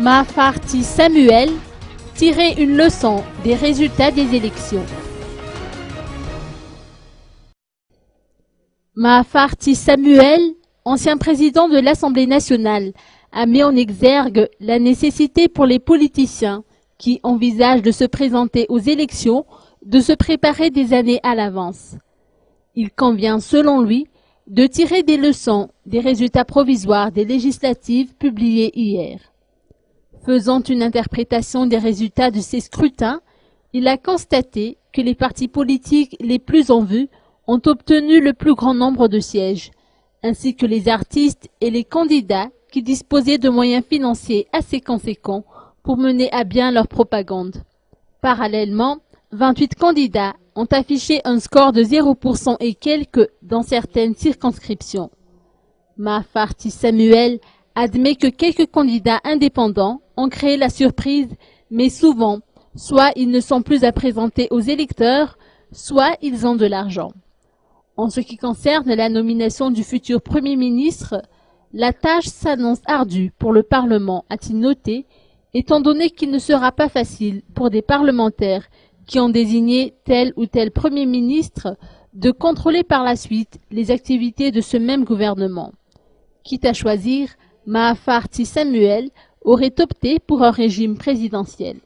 Mahafarti Samuel tirer une leçon des résultats des élections. Mahafarti Samuel, ancien président de l'Assemblée nationale, a mis en exergue la nécessité pour les politiciens qui envisagent de se présenter aux élections de se préparer des années à l'avance. Il convient, selon lui, de tirer des leçons des résultats provisoires des législatives publiées hier. Faisant une interprétation des résultats de ces scrutins, il a constaté que les partis politiques les plus en vue ont obtenu le plus grand nombre de sièges, ainsi que les artistes et les candidats qui disposaient de moyens financiers assez conséquents pour mener à bien leur propagande. Parallèlement, 28 candidats ont affiché un score de 0% et quelques dans certaines circonscriptions. Mahafarti Samuel admet que quelques candidats indépendants ont créé la surprise, mais souvent, soit ils ne sont plus à présenter aux électeurs, soit ils ont de l'argent. En ce qui concerne la nomination du futur Premier ministre, la tâche s'annonce ardue pour le Parlement, a-t-il noté, étant donné qu'il ne sera pas facile pour des parlementaires qui ont désigné tel ou tel Premier ministre de contrôler par la suite les activités de ce même gouvernement. Quitte à choisir, Mahafarti Samuel aurait opté pour un régime présidentiel.